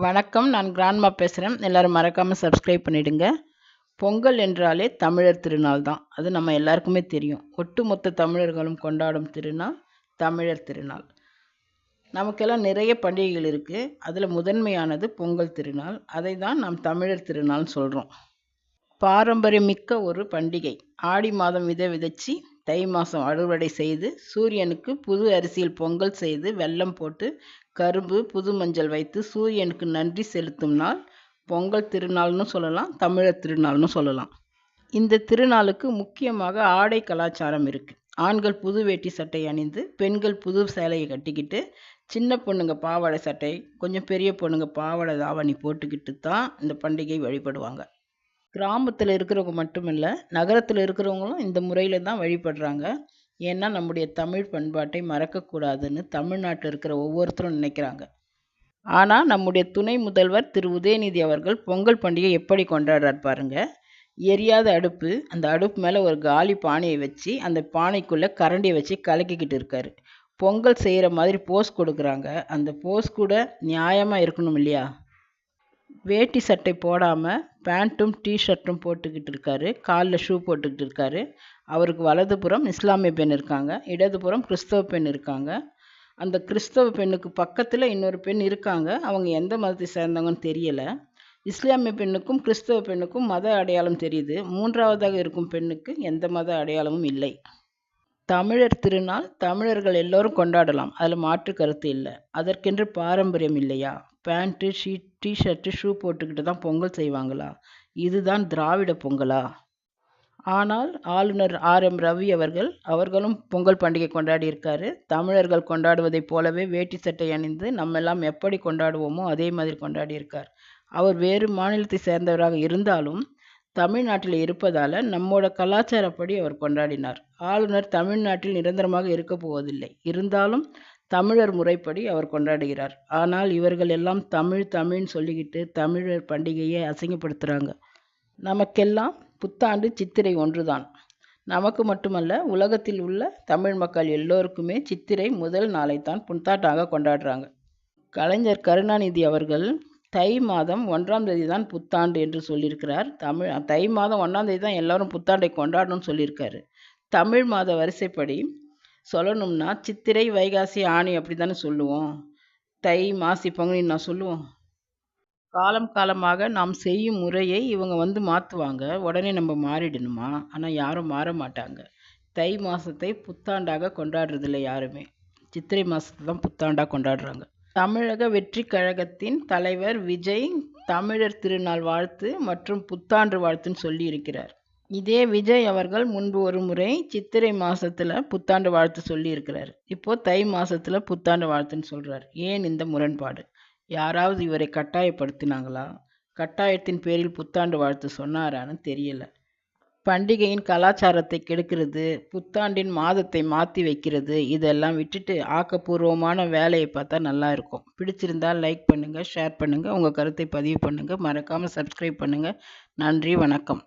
வணக்கம். நான் கிராண்ட்மா பேசுகிறேன். எல்லாரும் மறக்காமல் சப்ஸ்கிரைப் பண்ணிடுங்க. பொங்கல் என்றாலே தமிழர் திருநாள் தான். அது நம்ம எல்லாருக்குமே தெரியும். ஒட்டுமொத்த தமிழர்களும் கொண்டாடும் திருநாள் தமிழர் திருநாள். நமக்கெல்லாம் நிறைய பண்டிகைகள் இருக்குது. அதில் முதன்மையானது பொங்கல் திருநாள். அதை தான் நாம் தமிழர் திருநாள்னு சொல்கிறோம். பாரம்பரியமிக்க ஒரு பண்டிகை. ஆடி மாதம் விதை விதைச்சி தை மாதம் அறுவடை செய்து சூரியனுக்கு புது அரிசியில் பொங்கல் செய்து வெல்லம் போட்டு கரும்பு புது மஞ்சள் வைத்து சூரியனுக்கு நன்றி செலுத்தும் நாள் பொங்கல் திருநாள்னு சொல்லலாம், தமிழர் திருநாள்னு சொல்லலாம். இந்த திருநாளுக்கு முக்கியமாக ஆடை கலாச்சாரம் இருக்குது. ஆண்கள் புது வேட்டி சட்டை அணிந்து பெண்கள் புது சேலையை கட்டிக்கிட்டு சின்ன பொண்ணுங்க பாவாடை சட்டை, கொஞ்சம் பெரிய பொண்ணுங்க பாவாடை தாவணி போட்டுக்கிட்டு தான் இந்த பண்டிகை வழிபடுவாங்க. கிராமத்தில் இருக்கிறவங்க மட்டும் இல்லை, நகரத்தில் இருக்கிறவங்களும் இந்த முறையில் தான் வழிபடுறாங்க. ஏன்னா நம்முடைய தமிழ் பண்பாட்டை மறக்கக்கூடாதுன்னு தமிழ்நாட்டில் இருக்கிற ஒவ்வொருத்தரும் நினைக்கிறாங்க. ஆனால் நம்முடைய துணை முதல்வர் திரு உதயநிதி அவர்கள் பொங்கல் பண்டிகை எப்படி கொண்டாடுறார் பாருங்க. எரியாத அடுப்பு, அந்த அடுப்பு மேலே ஒரு காலி பானையை வச்சு அந்த பானைக்குள்ளே கரண்டியை வச்சு கலக்கிக்கிட்டு இருக்காரு. பொங்கல் செய்கிற மாதிரி போஸ் கொடுக்குறாங்க. அந்த போஸ் கூட நியாயமாக இருக்கணும் இல்லையா? வேட்டி சட்டை போடாமல் பேண்ட்டும் டிஷர்ட்டும் போட்டுக்கிட்டு இருக்காரு. காலில் ஷூ போட்டுக்கிட்டு இருக்காரு. அவருக்கு வலதுபுறம் இஸ்லாமிய பெண் இருக்காங்க, இடதுபுறம் கிறிஸ்தவ பெண் இருக்காங்க. அந்த கிறிஸ்தவ பெண்ணுக்கு பக்கத்தில் இன்னொரு பெண் இருக்காங்க. அவங்க எந்த மதத்தை சேர்ந்தவங்கன்னு தெரியலை. இஸ்லாமிய பெண்ணுக்கும் கிறிஸ்தவ பெண்ணுக்கும் மத அடையாளம் தெரியுது. மூன்றாவதாக இருக்கும் பெண்ணுக்கு எந்த மத அடையாளமும் இல்லை. தமிழர் திருநாள் தமிழர்கள் எல்லோரும் கொண்டாடலாம், அதில் மாற்று கருத்து இல்லை. அதற்கென்று பாரம்பரியம் இல்லையா? பேண்ட்டு டிஷர்ட்டு ஷூ போட்டுக்கிட்டு தான் பொங்கல் செய்வாங்களா? இதுதான் திராவிட பொங்கலா? ஆனால் ஆளுநர் ஆர்.எம். ரவி அவர்களும் பொங்கல் பண்டிகை கொண்டாடி இருக்காரு. தமிழர்கள் கொண்டாடுவதைப் போலவே வேட்டி சட்டை அணிந்து நம்ம எல்லாம் எப்படி கொண்டாடுவோமோ அதே மாதிரி கொண்டாடி இருக்கார். அவர் வேறு மாநிலத்தை சேர்ந்தவராக இருந்தாலும் தமிழ்நாட்டில் இருப்பதால் நம்மோட கலாச்சாரப்படி அவர் கொண்டாடினார். ஆளுநர் தமிழ்நாட்டில் நிரந்தரமாக இருக்க போவதில்லை. இருந்தாலும் தமிழர் முறைப்படி அவர் கொண்டாடுகிறார். ஆனால் இவர்கள் எல்லாம் தமிழ்னு சொல்லிக்கிட்டு தமிழர் பண்டிகையை அசிங்கப்படுத்துகிறாங்க. நமக்கெல்லாம் புத்தாண்டு சித்திரை ஒன்றுதான். நமக்கு மட்டுமல்ல, உலகத்தில் உள்ள தமிழ் மக்கள் எல்லோருக்குமே சித்திரை முதல் நாளைத்தான் புத்தாண்டாக கொண்டாடுறாங்க. கலைஞர் கருணாநிதி அவர்கள் தை மாதம் 1ஆம் தேதி தான் புத்தாண்டு என்று சொல்லியிருக்கிறார். தை மாதம் 1ஆம் தேதி தான் எல்லாரும் புத்தாண்டை கொண்டாடணும்னு சொல்லியிருக்காரு. தமிழ் மாத வரிசைப்படி சொல்லணும்னா சித்திரை வைகாசி ஆணி அப்படி தானே சொல்லுவோம். தை மாசி பங்குனி நான் சொல்லுவோம். காலம் காலமாக நாம் செய்யும் முறையை இவங்க மாற்றுவாங்க. உடனே நம்ம மாறிடணுமா? ஆனால் யாரும் மாற மாட்டாங்க. தை மாதத்தை புத்தாண்டாக கொண்டாடுறதில்ல யாருமே. சித்திரை மாதத்தை தான் புத்தாண்டாக கொண்டாடுறாங்க. தமிழக வெற்றி கழகத்தின் தலைவர் விஜய் தமிழர் திருநாள் வாழ்த்து மற்றும் புத்தாண்டு வாழ்த்துன்னு சொல்லி இருக்கிறார். இதே விஜய் அவர்கள் முன்பு ஒரு முறை சித்திரை மாசத்துல புத்தாண்டு வாழ்த்து சொல்லி இருக்கிறார். இப்போ தை மாசத்துல புத்தாண்டு வாழ்த்துன்னு சொல்றார். ஏன் இந்த முரண்பாடு? யாராவது இவரை கட்டாயப்படுத்தினாங்களா? கட்டாயத்தின் பேரில் புத்தாண்டு வாழ்த்து சொன்னாரான்னு தெரியல. பண்டிகையின் கலாச்சாரத்தை கெடுக்கிறது, புத்தாண்டின் மாதத்தை மாற்றி வைக்கிறது, இதெல்லாம் விட்டுட்டு ஆக்கப்பூர்வமான வேலையை பார்த்தா நல்லா இருக்கும். பிடிச்சிருந்தா லைக் பண்ணுங்கள், ஷேர் பண்ணுங்கள், உங்கள் கருத்தை பதிவு பண்ணுங்கள், மறக்காமல் சப்ஸ்கிரைப் பண்ணுங்கள். நன்றி, வணக்கம்.